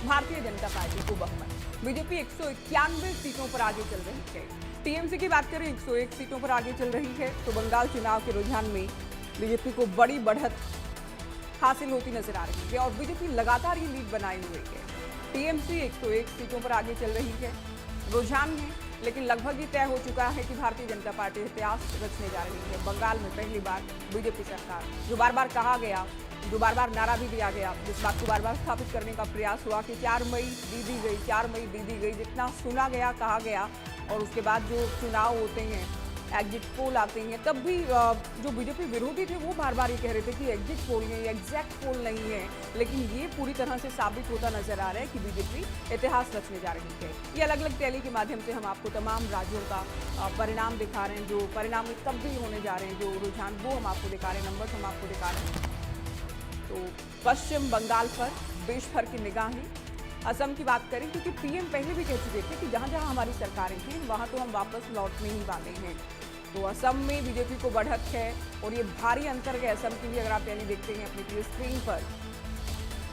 Bharatiya Janata party को बहुमत। BJP 191 सीटों पर आगे चल रही है। टीएमसी की बात करें 101 सीटों पर आगे चल रही है। तो बंगाल चुनाव के रुझान में बीजेपी को बड़ी बढ़त हासिल होती नजर आ रही है और बीजेपी लगातार ये लीड बनाए हुए है। टीएमसी 101 सीटों पर आगे चल रही है। रुझान है, लेकिन लगभग ही तय हो चुका है कि भारतीय जनता पार्टी इतिहास रचने जा रही है। बंगाल में पहली बार बीजेपी सरकार, जो बार बार कहा गया, जो बार बार नारा भी दिया गया, जिस बात को बार बार स्थापित करने का प्रयास हुआ कि 4 मई दी गई, 4 मई दी गई, जितना सुना गया, कहा गया, और उसके बाद जो चुनाव होते हैं, एग्जिट पोल आते हैं, तब भी जो बीजेपी विरोधी थे वो बार बार ये कह रहे थे कि एग्जिट पोल है, एग्जैक्ट पोल नहीं है। लेकिन ये पूरी तरह से साबित होता नजर आ रहा है कि बीजेपी इतिहास रचने जा रही है। ये अलग अलग टैली के माध्यम से हम आपको तमाम राज्यों का परिणाम दिखा रहे हैं, जो परिणाम में तब्दील होने जा रहे हैं, जो रुझान वो हम आपको दिखा रहे हैं, नंबर हम आपको दिखा रहे हैं। तो पश्चिम बंगाल पर देश भर की निगाहें। असम की बात करें, क्योंकि पीएम पहले भी कह चुके थे कि जहां जहां हमारी सरकारें हैं वहां तो हम वापस लौटने ही वाले हैं। तो असम में बीजेपी को बढ़त है और ये भारी अंतर है। असम की भी अगर आप यानी देखते हैं अपनी टीवी स्क्रीन पर,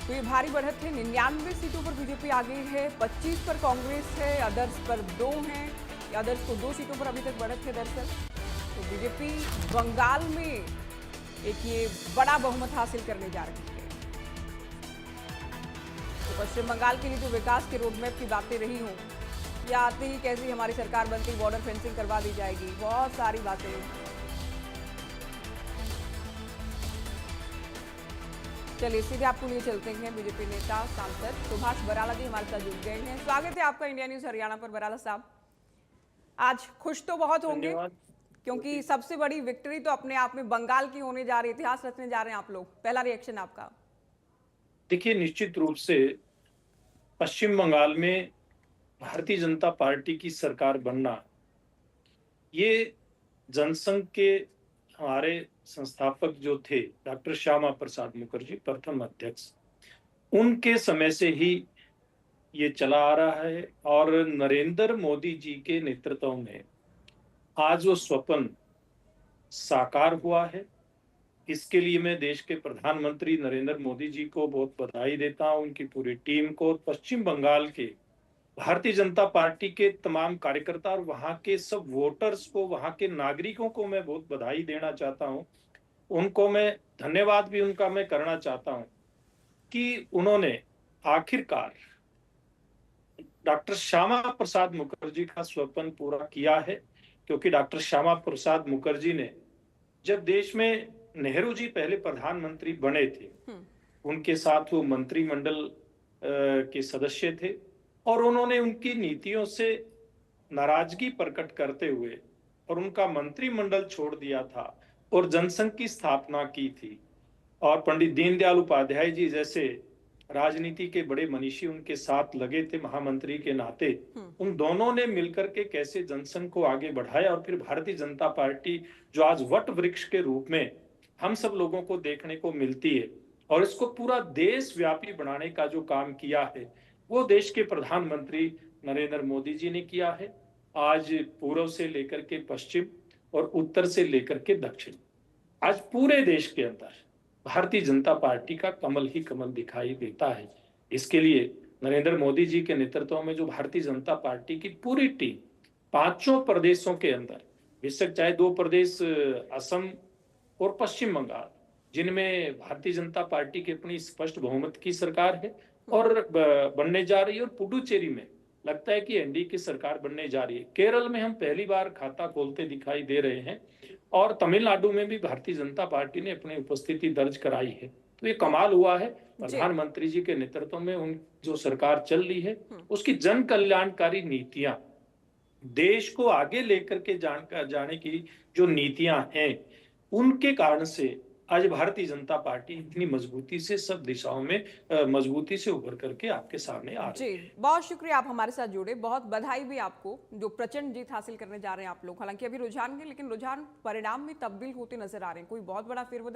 तो ये भारी बढ़त है। 99 सीटों पर बीजेपी आगे है, 25 पर कांग्रेस है, अदर्स पर 2 हैं। अदर्स को 2 सीटों पर अभी तक बढ़त है दरअसल। तो बीजेपी बंगाल में एक ये बड़ा बहुमत हासिल करने जा रही है। तो पश्चिम बंगाल के लिए जो विकास के रोडमैप की बातें रही हों, या आते ही कैसी हमारी सरकार बनती बॉर्डर फेंसिंग करवा दी जाएगी, बहुत सारी बातें। चलिए सीधे आपको लिए चलते हैं। बीजेपी नेता सांसद सुभाष बराला जी हमारे साथ जुड़ गए हैं। स्वागत है आपका इंडिया न्यूज हरियाणा पर। बराला साहब, आज खुश तो बहुत होंगे क्योंकि सबसे बड़ी विक्ट्री तो अपने आप में बंगाल की होने जा रही है, इतिहास रचने जा रहे हैं आप लोग। पहला रिएक्शन आपका। देखिए, निश्चित रूप से पश्चिम बंगाल में भारतीय जनता पार्टी की सरकार बनना, ये जनसंघ के हमारे संस्थापक जो थे डॉक्टर श्यामा प्रसाद मुखर्जी, प्रथम अध्यक्ष, उनके समय से ही ये चला आ रहा है। और नरेंद्र मोदी जी के नेतृत्व में आज वो स्वप्न साकार हुआ है। इसके लिए मैं देश के प्रधानमंत्री नरेंद्र मोदी जी को बहुत बधाई देता हूं, उनकी पूरी टीम को, और पश्चिम बंगाल के भारतीय जनता पार्टी के तमाम कार्यकर्ता और वहां के सब वोटर्स को, वहां के नागरिकों को मैं बहुत बधाई देना चाहता हूं। उनको मैं धन्यवाद भी उनका मैं करना चाहता हूं कि उन्होंने आखिरकार डॉक्टर श्यामा प्रसाद मुखर्जी का स्वप्न पूरा किया है। क्योंकि डॉक्टर श्यामा प्रसाद मुखर्जी ने, जब देश में नेहरू जी पहले प्रधानमंत्री बने थे, उनके साथ वो मंत्रिमंडल के सदस्य थे, और उन्होंने उनकी नीतियों से नाराजगी प्रकट करते हुए और उनका मंत्रिमंडल छोड़ दिया था और जनसंघ की स्थापना की थी। और पंडित दीनदयाल उपाध्याय जी जैसे राजनीति के बड़े मनीषी उनके साथ लगे थे महामंत्री के नाते। उन दोनों ने मिलकर के कैसे जनसंघ को आगे बढ़ाया, और फिर भारतीय जनता पार्टी जो आज वट वृक्ष के रूप में हम सब लोगों को देखने को मिलती है, और इसको पूरा देशव्यापी बनाने का जो काम किया है, वो देश के प्रधानमंत्री नरेंद्र मोदी जी ने किया है। आज पूर्व से लेकर के पश्चिम और उत्तर से लेकर के दक्षिण, आज पूरे देश के अंदर भारतीय जनता पार्टी का कमल ही कमल दिखाई देता है। इसके लिए नरेंद्र मोदी जी के नेतृत्व में जो भारतीय जनता पार्टी की पूरी टीम 5 प्रदेशों के अंदर, बेशक चाहे 2 प्रदेश असम और पश्चिम बंगाल, जिनमें भारतीय जनता पार्टी की अपनी स्पष्ट बहुमत की सरकार है और बनने जा रही है, और पुडुचेरी में लगता है कि एनडीए की सरकार बनने जा रही है। केरल में हम पहली बार खाता खोलते दिखाई दे रहे हैं, और तमिलनाडु में भी भारतीय जनता पार्टी ने अपनी उपस्थिति दर्ज कराई है। तो ये कमाल हुआ है। प्रधानमंत्री जी के नेतृत्व में उन जो सरकार चल रही है, उसकी जन कल्याणकारी नीतियां, देश को आगे लेकर के जाने की जो नीतियां हैं, उनके कारण से आज भारतीय जनता पार्टी इतनी मजबूती से सब दिशाओं में मजबूती से उभर करके आपके सामने आ रही है। बहुत शुक्रिया आप हमारे साथ जुड़े। बहुत बधाई भी आपको, जो प्रचंड जीत हासिल करने जा रहे हैं आप लोग। हालांकि अभी रुझान है, लेकिन रुझान परिणाम में तब्दील होते नजर आ रहे हैं। कोई बहुत बड़ा फेरबदल